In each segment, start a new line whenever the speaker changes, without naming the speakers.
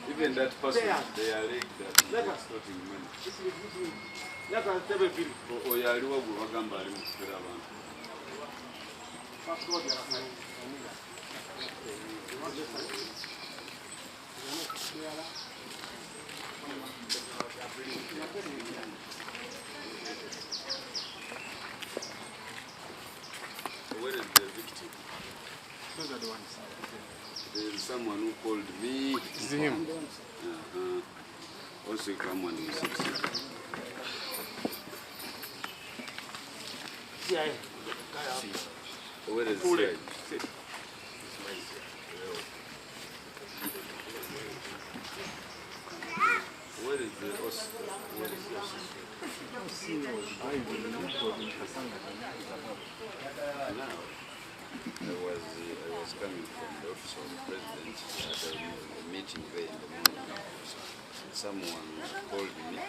Even that person, they are like that. Extorting money. Oh, yeah, you are Gamba. Where is the victim?
Those are the ones.
There is someone who called me.
It's him.
Also, come on, you sit. Where is the Where is the Now, I was coming from the office of the president at a meeting there in the morning. Someone called me,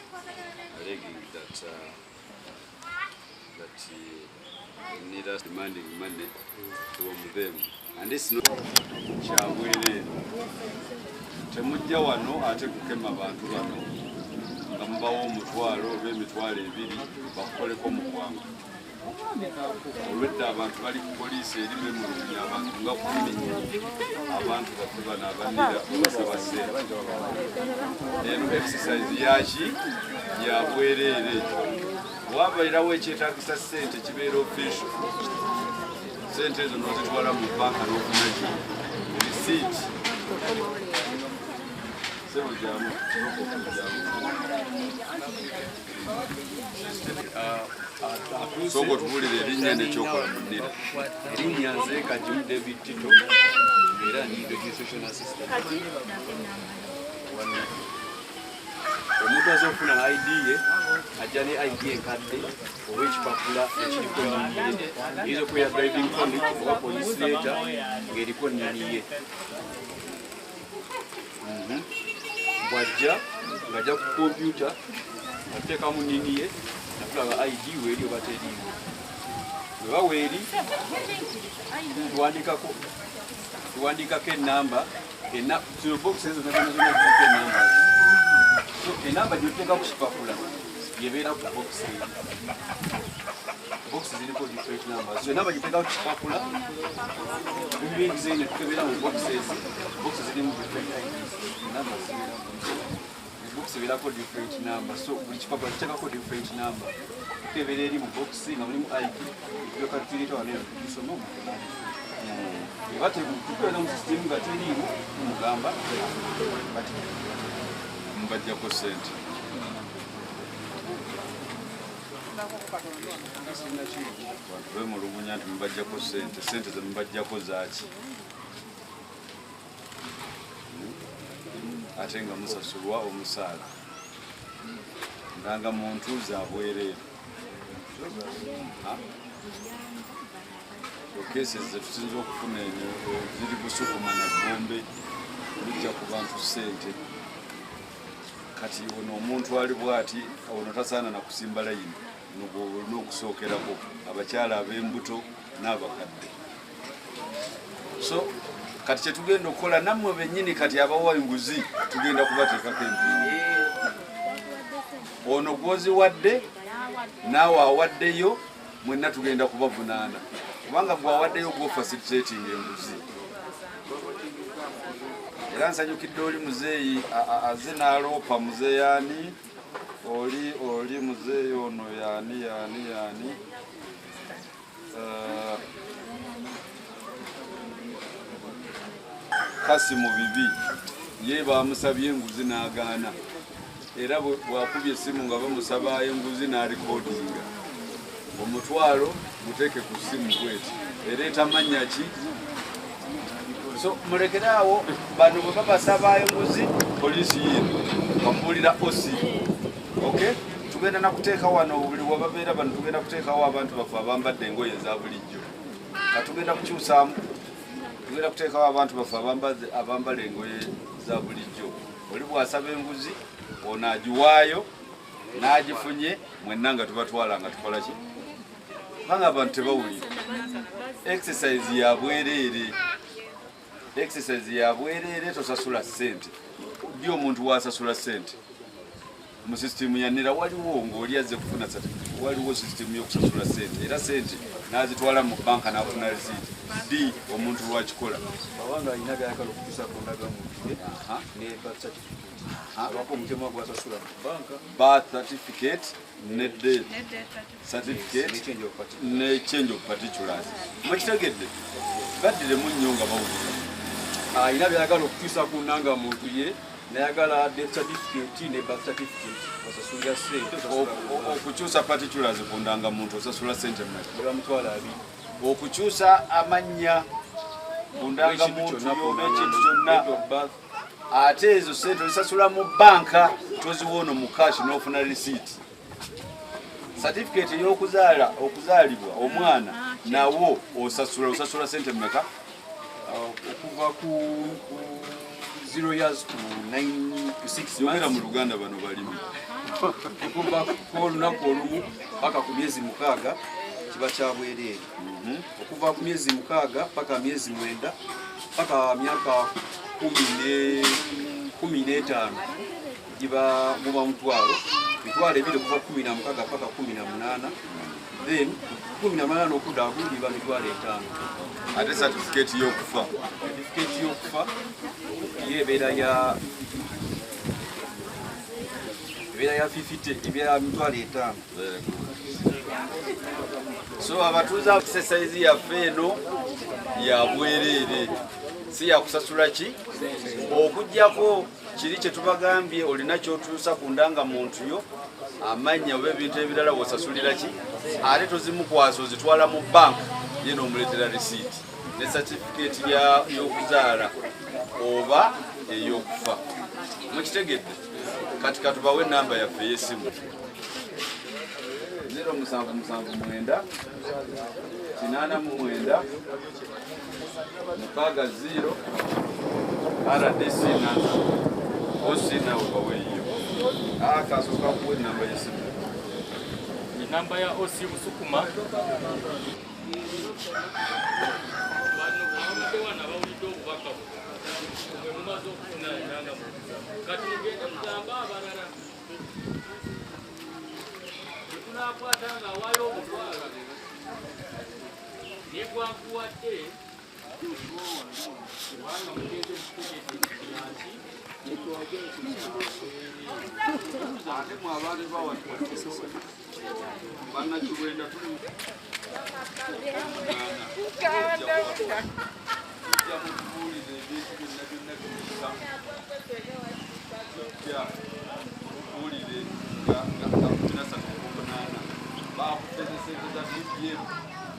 alleging that he need us demanding money from them, and this is not Chawele. Temujja wano ate kukema bantu bano nga mubawo omutwalo oba emitwalo ebiri bakukoleko mukwanga. Olwedda abantu bali ku poliisi eri bemulugunya abantu nga kumi abantu baffe bano abanira basaba ssente. Eno exercise yaki ya bwereere. Bwabairawo ekyetaagisa ssente kibeera official. Ssente ezo n'ozitwala mu banka n'ofunaki receipt. Soko tubulire erinnya n'ekyokola munira.
Erinnya nze Kajimu David Tito era ndi registration assistant. Omuntu azofuna ID ye ajja ne ID enkadde oba ekipapula ekiriko nnini ye. Yinza okuba ya driving permit oba police letter ng'eriko nnini ye. Bw'ajja ng'ajja ku kompyuta ateekamu nnini ye natulaga ID weeri oba teriiwo. Bwe baweeri tuwandiikako ennamba zino box ezo nazona ennamba. So ennamba gy'oteeka ku kipapula yebeera ku box eyo. Box ziriko different numbers. So ennamba gy'oteeka ku kipapula bibingi zino tukebeera mu boxes. Box zirimu different IDs. Ennamba zibeera box ebeerako different number. So buli kipapula kiteekako different number. Tukebeera eri mu box nga mulimu ID. Tulyoka tukireeta wano eno tugisoma mu tukwera mu system nga teriimu mugamba
Mbajjako ssente. Abantu bemulugunya nti mubajjako ssente. Ssente ze mubajjako zaaki? Ate nga musasulwa omusaala nga muntu zaabwereere. Cases ze tusinza okufuna enyo ziri Busukuma na Gombe bijja ku bantu ssente. Kati ono omuntu ali bw'ati ono tasaana na kusimba layini n'okusookerako abakyala ab'embuto n'abakadde. So kati kye tugenda okukola nammwe bennyini kati abawa enguzi tugenda kubateekako empingu. Ono gwoziwadde naawe awaddeyo mwenna tugenda kubavunaana kubanga gwawaddeyo gwo facilitating enguzi. Era nsanyukidde oli muzeeyi aze n'aloopa muzeeyi ani oli muzeeyi ono yaani kasi mu bibi ye bamusabye enguzi n'agaana. Era bwakubye essimu nga bamusaba enguzi n'alikodinga omutwalo muteeke ku ssimu bweti ereeta mannya ki. So mulekeraawo bano bwe babasaba enguzi poliisi yino bamubuulira OC. Okay? Tugenda nakuteeka wano buli wababeera bano tugenda kuteekawo abantu baffe abambadde engoye eza bulijjo. Katugenda kukyusaamu tugenda kuteekawo abantu baffe abambala engoye za bulijjo. Oli bw'asaba enguzi ono agiwaayo n'agifunye mwenna nga tubatwala nga tukola ki Banga abantu tebawulira. Exercise ya bwerere. Exercise ya bwerere tosasula sente. Ndio omuntu wasasula sente. Mu system ya nira waliwo ng'oli azze kufuna certificate. Waliwo system y'okusasula sente. Era sente n'azitwala mu banka n'afuna receipt. Di omuntu lwakikola.
Bawanga alina byayagala okutuusa ku ndagamuntu ne birth certificate. Abako omutemu gwasasula mu banka.
Birth certificate ne death certificate ne change of particulars. Mukitegedde baddire mu nnyo nga bawulira.
Alina byayagala okutuusa ku ndangamuntu ye nayagala death certificate ne birth certificate basasulira sente.
Okukyusa particulars ku ndangamuntu osasula sente mmeka?
Bamutwala abiri.
Okukyusa amannya ku ndangamuntu y'ekintu kyonna. Ate ezo sente ozisasula mu banka toziwona mu cash n'ofuna receipt. Certificate y'okuzaalibwa omwana nawo osasula sente mmeka?
Okuva ku 0 years to 9 to 6
yogera mu Luganda bano balimi.
Okuva ku olunaku olumu paka ku myezi 6 kiba kya bwereere. Okuva ku myezi 6 paka myezi 9 paka myaka 15 giba muba mutwalo. Mitwalo ebiri kuva 16 paka 18. Then 18 okuda aguli ba mitwalo 5.
Ate certificate y'okufa.
Certificate y'okufa yebeera ya 50 ebeera mitwalo 5.
So abatuuza exercise yaffe eno ya bwerere si ya kusasula ki okujjako kiri kye tubagambye olina kyotuusa ku ndangamuntu yo amanya oba ebintu ebirala wosasulira ki ate tozimukwasa ozitwala mu banka ye n'omuleetera receipt ne certificate y'okuzaala oba ey'okufa. Mukitegedde kati katubawe enamba yaffe ey'essimu 0779 890 RDC nasa osina ubaweyo akasoka kuwe namba y'essimu.
Namba ya OC Busukuma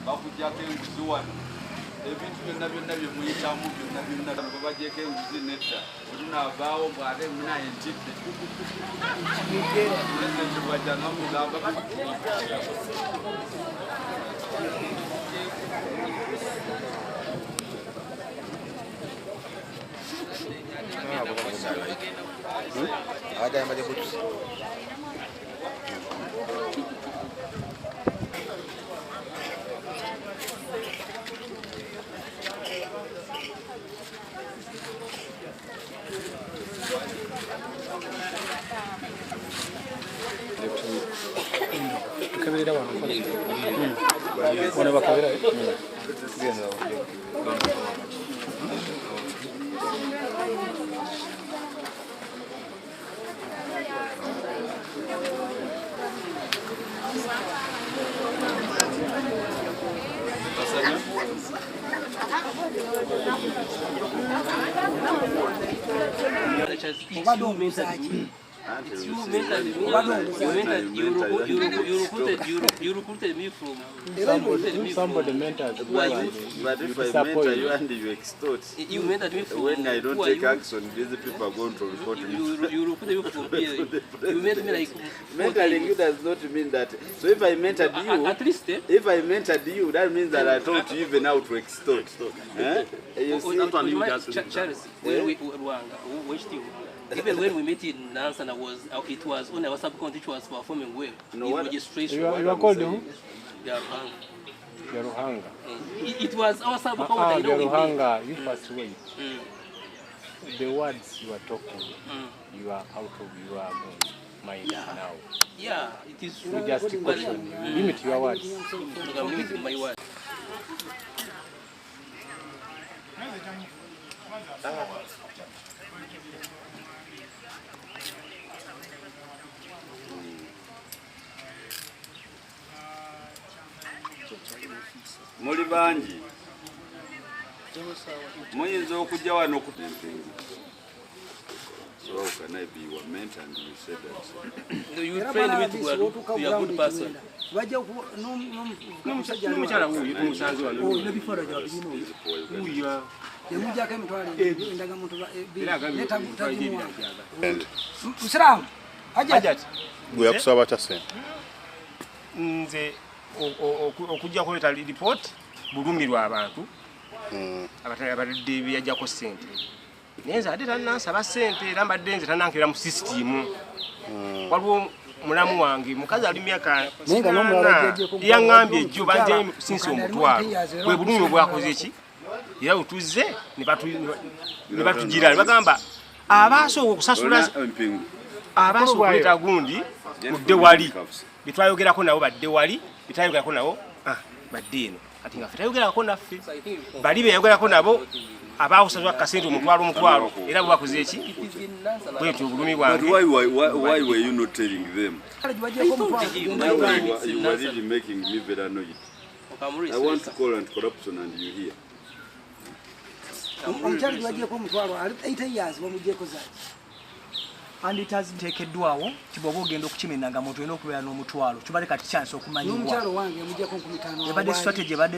bakujjako enguzi wano ebintu byonna byonna bye muyitamu byonna byonna babagyeko enguzi nedda olinaavaawo bw'ate muna entidde pulezidenti bwajjanga mugamba
kabira wano wana bakabira
You recruited me from
somebody mentored you. But if I mentor you and you extort,
you mentored me from
when I don't take action, these people are going to report me.
You recruited me from here. You mentored me like
mentoring you does not mean that. So if I mentored you,
at least
if I mentored you, that means that I taught you even how to extort. You see,
Charles, when we watched you. Even when we met in Nansan, it was on our subcon which was performing well.
No,
in
what?
registration.
You are called who?
Yeah,
Ruhanga.
It was our sub-account.
Ruhanga, you first wait. The words you are talking, you are out of your mind now.
Yeah, it is true.
You just caution. Limit your words.
I'm limiting my words.
Muli bangi muyinza okujja wano so how can I be your mentor and you said that
no, you trained me to be a good person.
N'omukyala wuuyo tumusanze wano. Wuuyo.
Yamujjako emitwalo endagamuntu Musiramu Hajati
gwe yakusaba ta ssente
nze okujja kuleeta report bulumirwa abantu abatadde byajjako ssente naye nze ate tannansaba ssente era mbadde nze tannankera mu sisitimu waliwo mulamu wange mukazi ali myaka yaŋŋambye ejjo bajjayo sinsi omutwalo bwe bulumi bwakoze eki era utuzze ne batugira ne bagamba abaasooka okusasula abaasooka okuleeta gundi mudde wali bitwayogerako nabo badde wali bitayogerako nabo badde eno ati nga ffe tayogerako naffe bali beyogerako nabo abakusasula kasente omutwalo era bo bakoze eki bwetyo obulumi bwange.
Why were you not telling them? You were really making me very annoyed. I want to call on corruption and you here.
omukyala gwagyeko omutwalo 8 years bamuggyeko zaaki
and it has teekeddwawo kiboba ogenda okukiminanga muntu olina okubeera n'omutwalo kibale kati chance okumanyibwa
n'omukyalo wange amuggyeko 15
ebadde strategy ebadde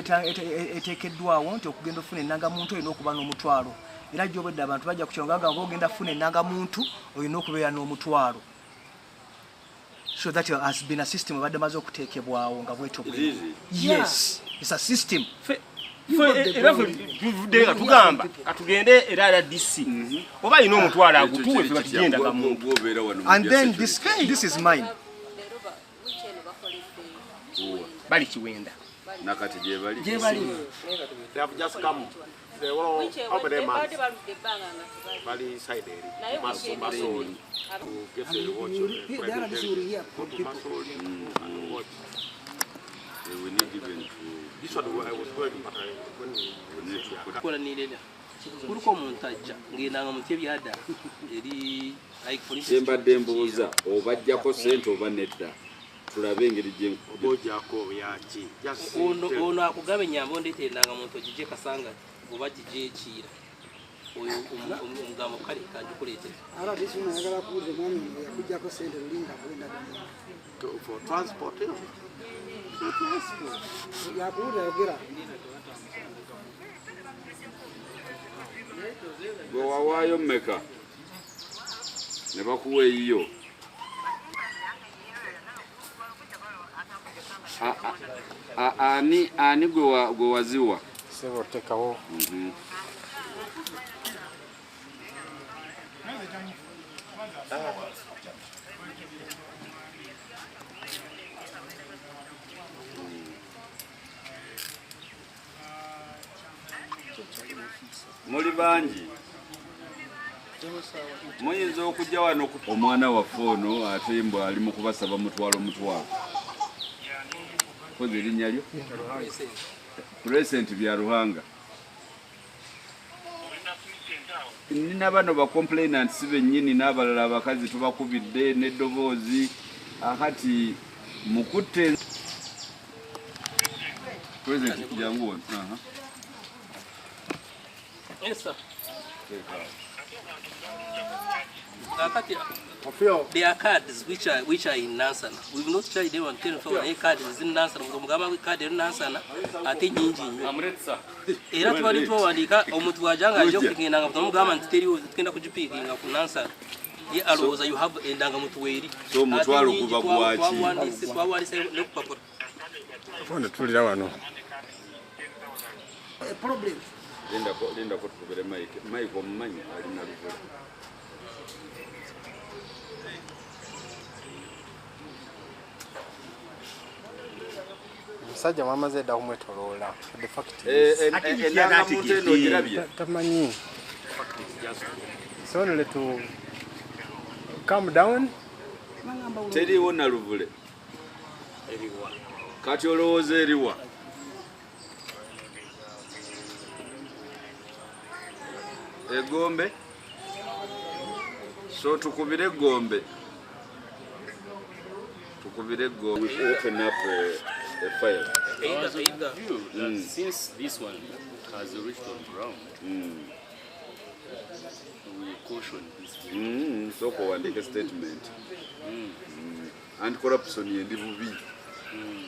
eteekeddwawo nti okugenda okufuna ennanga muntu olina okuba n'omutwalo era gy'obwedde abantu bajja kukyongaga nga ogenda kufuna ennanga muntu olina okubeera n'omutwalo so that has been a system ebadde maze okuteekebwawo nga bwetyo bwe yes it's a system
era fudde tugamba atugende era RDC oba alina omutwalo agutuwe ffe batugendaga muntu
and then this is mine
bali Kiwenda
nakati gye bali
they have just come they were over there man bali side eri masoli get the watch
we need even to
this one I was going but
kola nireda kuliko omuntu ajja ngendanga mu tyebyada eri like police
embadde mbuuza obajjako ssente oba nedda tulabe engeri gye
obojjako yaki
ono akugabe nyambo ndeetendanga muntu ogijje kasanga oba gijje ekiira oyo omugambo kale kanjikuleetera
RDC ayagala kuwulira mwami yakuggyako ssente lulinga kwenda
for transport
yakuwulira yogera
gwe wawaayo mmeka ne bakuwa eyiyo ani gwe waziwa
sebo tekawo
muli bangi muyinza okujja wano omwana waffe ono ate mbw ali mu kubasaba mutwalo koze erinnya lyo Present bya Ruhanga nina bano ba complainants bennyini n'abalala abakazi tubakubidde n'eddoboozi akati mukutte Present jangu ono
Yes, sir. There are cards which are in Nansana. We've not tried them on telephone. Any card is in Nansana. Mugamba card in Nansana. Ate nyingi nnyo.
Amretsa.
Era twali twawandika omuntu wajanga ajja okugenda nga mugamba nti teriwo tugenda kugipiikinga ku Nansana. Ye alowooza you have endanga mutu weeri.
So mutwalo kuba gwaki.
Twawandise ne ku papula.
fone tulira wano
problem
Linda ko tukubere Mike omumanyi alina luvula
Sajja mwamaze dda kumwetoloola. The fact
enanga muntu eno ogirabye
tamanyi. So only to calm down.
Teriiwo naluvule kati olowooza eriwa egombe so tukubire egombe open up a file.
Since this one has reached on ground, we caution this.
So kuwandika statement. And corruption yendi bubi.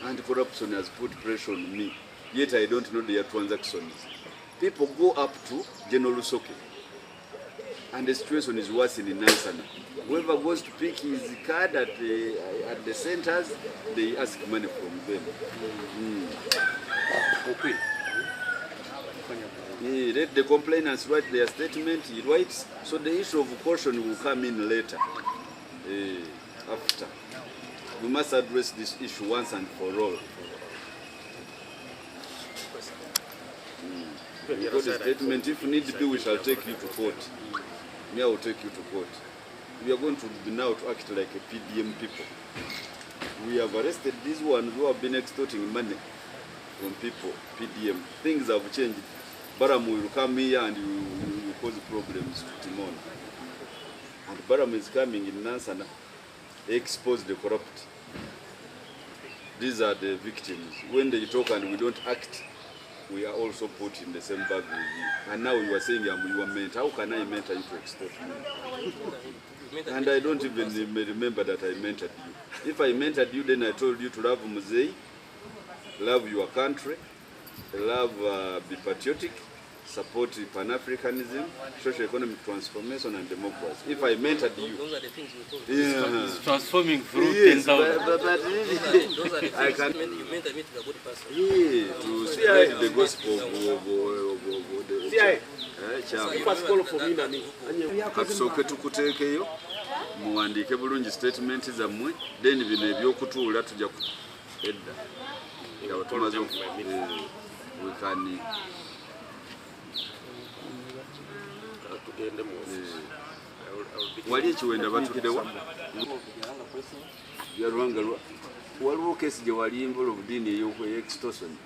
And corruption has put pressure on me. Yet I don't know their transactions. People go up to General Lusoke. And the situation is worse in Nansana. Whoever goes to pick his card at the centers, they ask money from them.
Okay.
Let the complainants write their statement, he writes, so the issue of caution will come in later, after. We must address this issue once and for all. Because the statement, if need be, we shall take you to court. Me, I will take you to court. We are going to be now to act like a PDM people. We have arrested these ones who have been extorting money from people, PDM. Things have changed. Baramu will come here and you will cause problems to Timon. And Baramu is coming in Nansana, expose the corrupt. These are the victims. When they talk and we don't act, we are also put in the same bag with you. And now you are saying you are meant. How can I mentor you to extort me? And I don't even remember that I mentored you. If I mentored you, then I told you to love Muzei, love your country, love, be patriotic, support Pan-Africanism, socio-economic transformation and democracy. If I mentored you,
Those are the things you told.
yeah.
It's transforming through
Yes,
10,000.
but really,
Those are the
I
things
can,
you mentor me to be a good person.
yeah, to spread the gospel of the church. Katusooke tukuteekeyo muwandiike bulungi statement zammwe then bino ebyokutuula tujja edda nga tumaze wekani wali ekiwenda batukirewa yaluwanga waliwo kesi gye wali involved in extortion.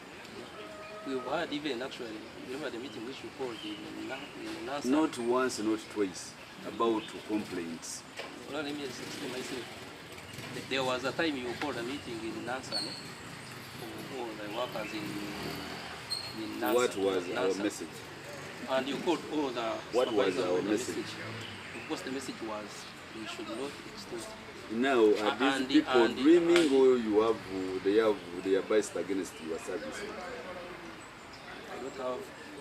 We've had even actually, remember the meeting which you called in Nansana?
Not once, not twice, about complaints.
Well, let me explain myself. There was a time you called a meeting in Nansana for the workers in Nansana.
What was our
Nansana.
message?
And you called all the
What was
supervisors
our
on the
message?
Because the message was we should not extort.
Now, are these people dreaming or they are biased against your service?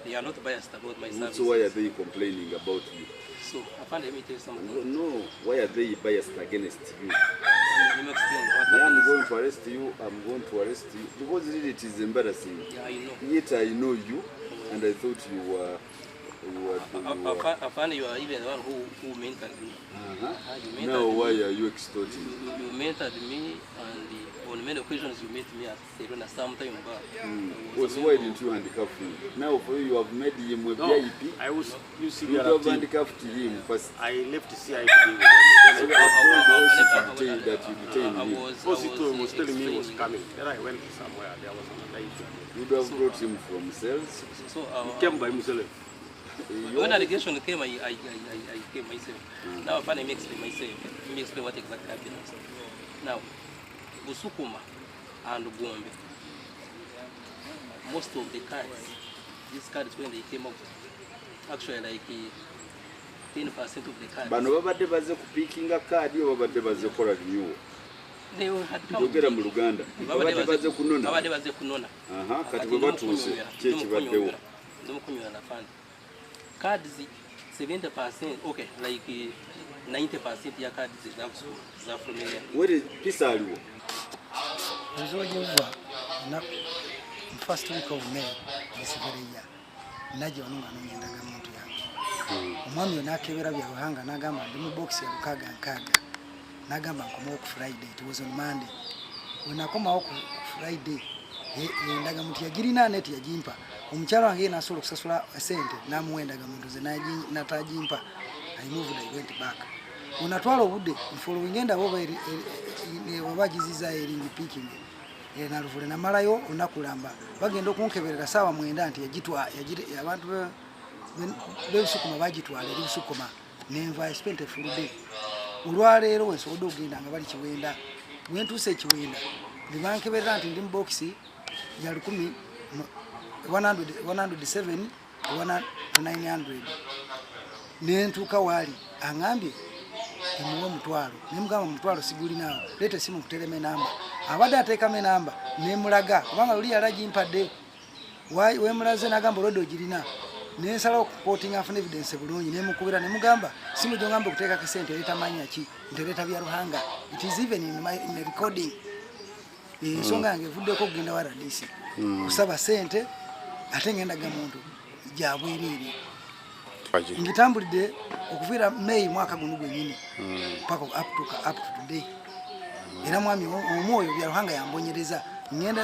They are not biased about my service.
So why are they complaining about you?
So, let me tell you something.
No, why are they biased against you?
Let me explain what
Yeah, I'm
happens.
going to arrest you, I'm going to arrest you. Because really it is embarrassing.
Yeah, I know.
Yet I know you, and I thought you were...
I find you are even the one who mentored me. You mentored
Now
me.
why are you extorting?
You mentored me, and on many occasions you met me at Serena sometime back.
So why didn't you handcuff him? Now for you have made him a VIP.
I was
You have handcuffed him first.
I left CIPD.
So I told the OCP that you detained him.
Osito was telling me he was coming. Then I went somewhere. There was a night.
You would have brought him from cells.
So,
He came by himself.
when allegation came, I came myself. Now I finally explain myself. Let me explain what exactly happened. Now, Busukuma and Gombe, most of the cards, these cards when they came out, actually like 10% of the cards.
Bano babadde baze kupikinga kaadi oba babadde baze kola renewal.
They had come.
Yogera mu Luganda. Babadde baze kunona.
Babadde baze kunona.
Aha, kati bwe batuuse ki ekibaddewo.
Ndomukunyola na fund. Cards 70%, okay, like 90% ya cards za from here.
Where pisa aliwo?
Ezojewa na first week of May this very year. Naje wano ngenda muntu yange. Omwami onakebera bya ruhanga nagamba ndi mu box ya lukaga nkaga. Nagamba nkomo ku Friday, it was on Monday. When I come out Friday, endagamuntu yagirina neti yagimpa omukyalo wange nasobola okusasula sente namuwa endagamuntu ze natagimpa I moved, I went back. Unatwala obudde following enda oba giziza eringi picking naluvule namalayo onakulamba bagenda okunkeberera saawa 9 nti abantu b'ebisukuma bagitwala eri bisukuma nenva I spent a full day olwaleero wensobodde okugenda nga bali Kiwenda wentuuse Kiwenda libankeberera nti ndi mu box ya 107 900 nentuuka waali angambye emuwe mutwalo nemugamba mutwalo sigulinawo leeta esimu nkutereme namba abadde ateekamo enamba nemulaga kubanga luli yalagimpadde wemulaze nagamba olwedde ogirina nensalawo okukotinga afuna evidence bulungi nemukubira nemugamba simu gyongamba okuteekako esente leetamanya ki ntereeta bya Ruhanga it is even in the recording ensonga yange evuddeko okugenda wa RDC kusaba sente ate ngendaga muntu gyabwereere ngitambulidde okuviira May mwaka guno gwennyini paka up to today era mwami omwoyo bya Ruhanga yambonyereza ngenda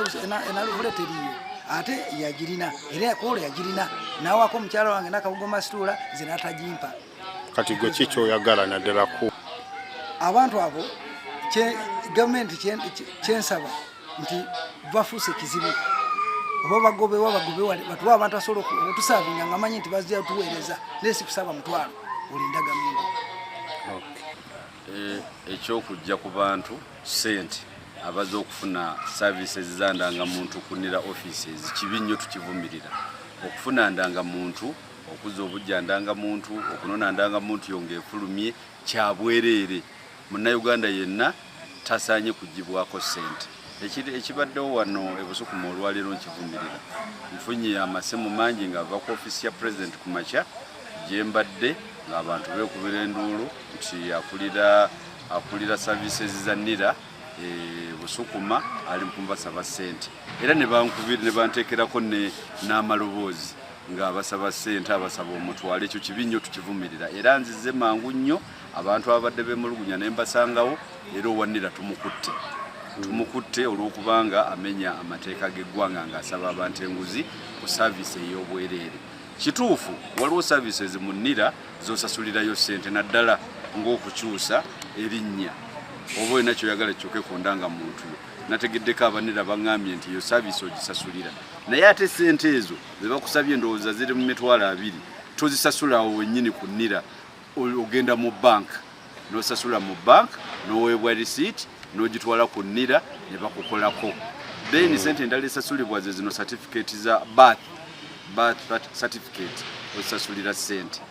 enaluvule teriyo ate yagirina era yakolo yagirina nawako omukyalo wange nakabugoma situla zinatagimpa
kati gwe kiki oyagala naddala ku
abantu abo gavumenti kyensaba nti bafuuse kizibu oba bagobe batuwa abantu asobola okutusaavinga nga manyi nti bazija tuweereza lesi kusaba mutwalo olindaga mungu
ekyokujja ku bantu sente abaza okufuna services za ndangamuntu kunira offices kibi nnyo tukivumirira okufuna ndangamuntu okuza obujja ndangamuntu okunona ndangamuntu yonge efulumye kyabwereere munnayuganda yenna tasaanye kugibwako sente ekibaddewo wano ebusukuma olwaleero nkivumirira nfunye amasemu mangi nga ava ku ofisi ya president ku makya gyembadde ng'abantu beekubira enduulu nti akulira services za nira busukuma ali mpubasaba sente era ne bankubira ne banteekerako n'amaloboozi ng'abasaba sente abasaba omutwalo ekyo kibi nnyo tukivumirira era nzize mangu nnyo abantu abadde beemulugunya ne mbasangawo era owanira tumukutte olw'okubanga amenya amateeka g'eggwanga ng'asaba abantu enguzi ku saavisi ey'obwereere kituufu waliwo services mu nnira z'osasulirayo sente naddala ng'okukyusa erinnya oba olina kyoyagala kyokke ku ndangamuntu yo nategeddeko abanira baŋŋambye nti yo saavisi ogisasulira naye ate sente ezo ze bakusabye endowooza ziri mu mitwalo 2 tozisasulawo wennyini ku nnira ogenda mu bank n'osasula mu bank n'oweebwa receipt n'ogitwala ku nnira ne bakukolako then sente endala esasulibwa ze zino certificate za birth certificate osasulira sente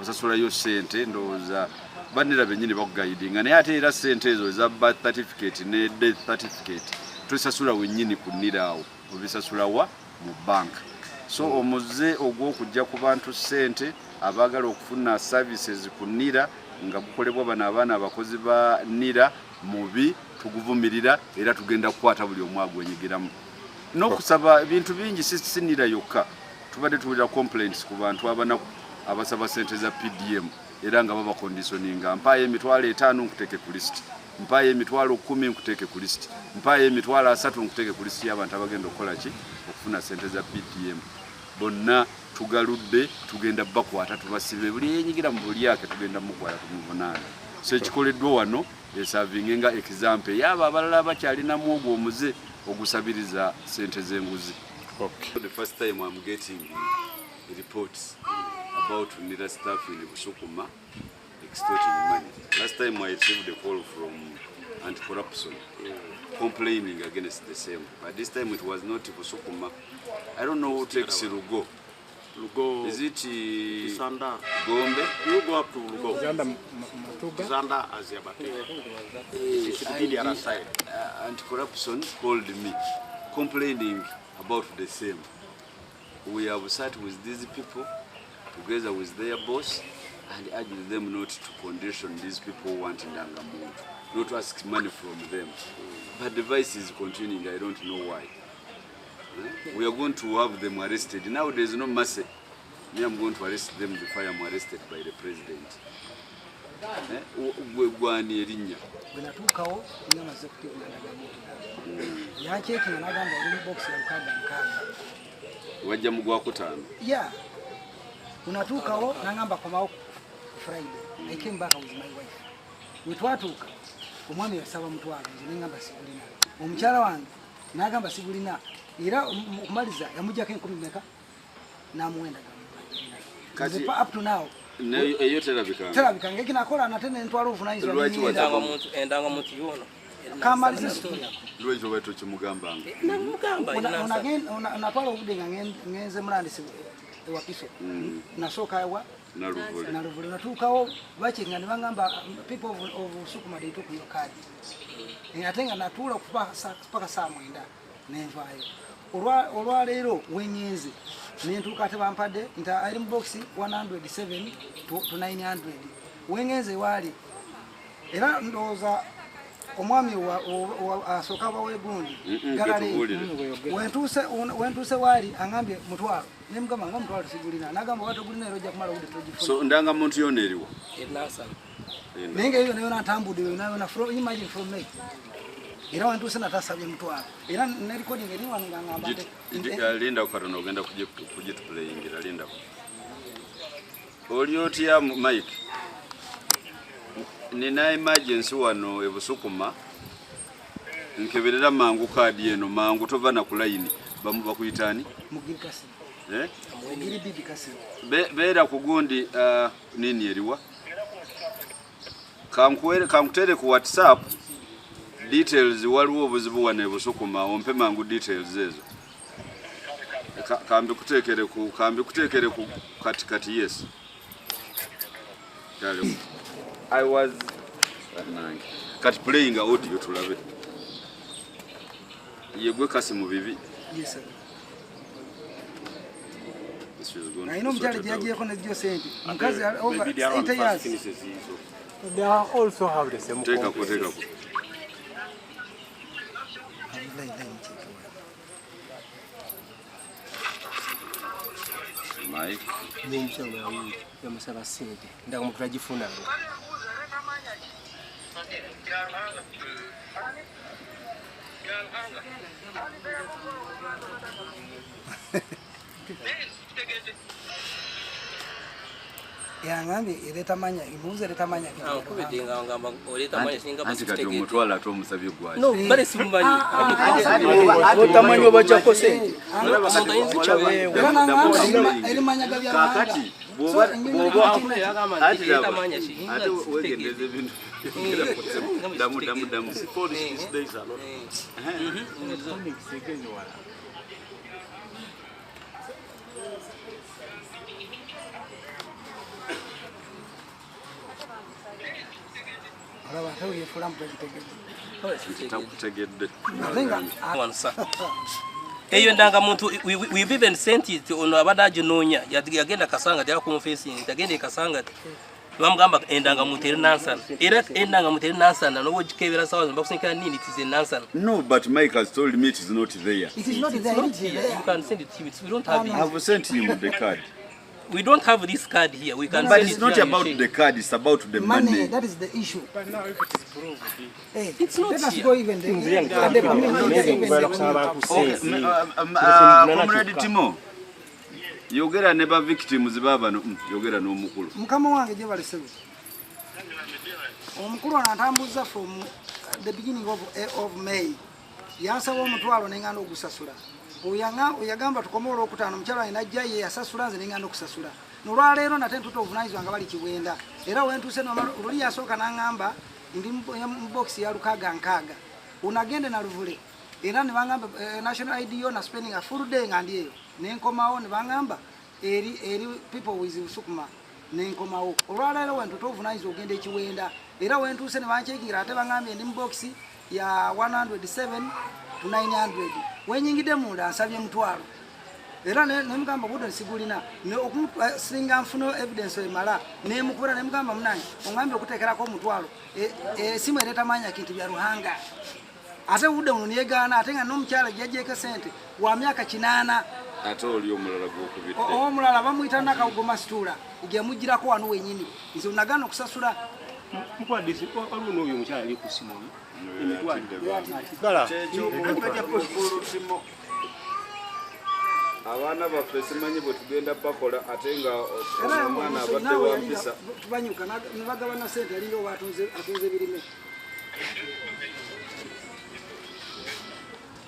osasulayo sente ndowooza banira bennyini bakugayidinga naye ate era sente ezo eza birth certificate ne death certificate tosasula wennyini ku nnira awo obisasulawa mu bank so omuze ogw'okujja ku bantu sente abaagala okufuna services ku nnira nga gukolebwa bano abaana abakozi ba nnira mubi tuguvumirira era tugenda kukwata buli omu agwenyigiramu n'okusaba ebintu bingi si nnira yokka tubadde tuwulira complaints ku bantu abanaku abasaba sente za PDM era nga baba conditioninga mpaye emitwalo 5 nkuteeke ku list mpaye emitwalo 10 nkuteeke ku list mpaye emitwalo 3 nkuteeke ku list y'abantu abagenda okukola ki okufuna sente za PDM bonna tugaludde tugenda bakwata tubasibe buli yenyigira mu buli yake tugenda mukwata tumuvunaana so ekikoleddwa wano esavinge nga example yaba abalala bakyalinamu ogwo omuze ogusabiriza sente z'enguzi.
Okay.
The first time I'm getting reports about NIRA staff in Busukuma extorting money. Last time I received a call from anti-corruption complaining against the same. But this time it was not Busukuma. I don't know who takes Lugo.
Lugo.
Is it
Zanda.
Gombe?
You go up to Lugo.
Zanda Matuga.
Zanda Aziabate. It's the other side.
Anti-corruption called me complaining about the same. We have sat with these people together with their boss and urged them not to condition these people wanting Ndangamuntu, not to ask money from them. But the vice is continuing, I don't know why. We are going to have them arrested. Now there is no mercy. Me, I'm going to arrest them before I am arrested by the president. gwani erinnya
bwe natuukawo nga maze kutegeeragamu yancekinga n'agamba oli mu bokisi ya lukaaga nkaaga
wajja mu gwakutaano
ya unatuukawo n'agamba komawo Friday I came back with my wife we twatuuka omwami yasaba mutwalo nze n'engamba sigulina omukyala wange n'agamba sigulina era okumaliza yamujjako 10 meka n'amuwendaga kati up to now
eyo terabika
ngekinakola nate nentwala obuvunanyizibwa
endanga muntu yono
kamaliza story
lwekyo bwetu kimugambanga
natwala obudde nga ngenze mulandisi ewakiso nasooka ewa naluvule natuukawo bakinga ne bangamba people of Sukuma they took your card ate nga natuula paka saa 9 nenvaayo olwaleero wenyenze nentuuka ate bampadde nti ali mu box 107 to 900 wengenze waali era ndowooza omwami asooka bawegundi wentuuse waali angambye mutwalo nemugamba nga mutwalo sigulina nagamba watogulina era ojja kumala obudde togifuna
so ndanga muntu yona eriwa
naye nga eyo nayona ntambudde nayona imagine from me era wentuuse natasabye mutwalo era ne recording eri wano nga ngamba
linda katono ogenda kugituplayingira linda oli otya Mike nina emergency wano ebusukuma nkeberera mangu kadi eno mangu tova na kulayini bakuyitani
mugirikasi mugiri bibi kasi
bera kugundi nini eriwa kankutere ku WhatsApp details waliwo obuzibu wane busukuma ompe mangu details ezo kambi kutekere ku kati yes dale I was kat playing audio tulabe yegwe kasi mu bibi
yes sir I know mjale jaje ne dio senti mkazi over 8 years
they also have the same
take up Mike
n'emisolo yamusaba ssente ndaga muntu agifunanga
yangambe eretamanya imuze retamanya
kubidinga ngamba oretamanya singa
basitege omutwala to omusabye gwaje
no bale simumanyi
otamanyi obajjako sente
erimanya gabya
kakati boba ate wegendeze bintu damu
eyo ndanga muntu we've even sent it ono abadaje nonya yagenda kasanga dya confessing tagende kasanga bamugamba endanga muntu eri nansana era endanga muntu eri nansana no wojikebera sawa bakusinkana nini it is a nansana
no but Mike has told me it is not there
it is not there
you can send it to him we don't have it.
I have sent him the card.
We don't have this card here. We can.
But it's not about the card. It's about the money.
That is the issue.
But now if it is proved,
it's not.
Let us go even there.
Comrade Timo, yogera ne ba victims babano, yogera no mukulu.
Mukama wange je balisebe. Omukulu anatambuza from the beginning of May. Yansaba omutwalo nengana ogusasula. Uyagamba tukomola okutano mchala inajja ye yasasula nze nengana okusasula. Nolwaleero nate ntuto ovunanyizibwa nga bali kiwenda. Era wentuse no luli yasooka nangamba ndi mu box ya lukaga nkaga. Unagende na luvule. Era ne bangamba national ID yo na spending a full day ngandi eyo. Nenkomawo ne bangamba eri people with Sukuma nenkomawo. Olwaleero wentuto ovunanyizibwa ogende kiwenda. Era wentuse ne banchekingira ate bangambye ndi mu box ya 107 to 900. Wenyingide munda asabye mutwalo. Era ne mugamba budo sigulina ne okusinga mfuno evidence emala ne mukura ne mugamba munanyi ongambe okutekerako mutwalo simu ereta manya kintu bya ruhanga ate budde muno yegana ate nga n'omukyala jjajjeke sente wa myaka 8
ate oli omulala gw'okubidde
omulala bamuyita nakawugoma situla gye mugirako wano wenyini nze nagana okusasula
mukwadisi waliwo n'oyo omukyala ali ku ssimu
abaana baffe simanyi bwe tugenda bakola ate nga omwana abadde wampisa
tubanyuka nebagabana sente alinga oba atunze birime.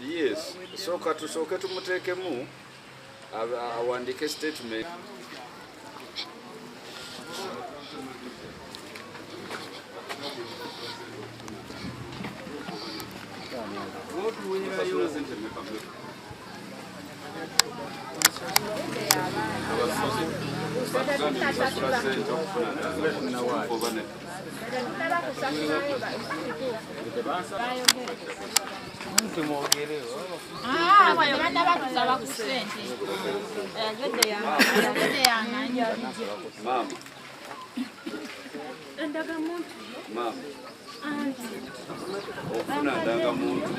yes so katusooke tumuteekemu awandike statement. Mama. Ofuna ndangamuntu.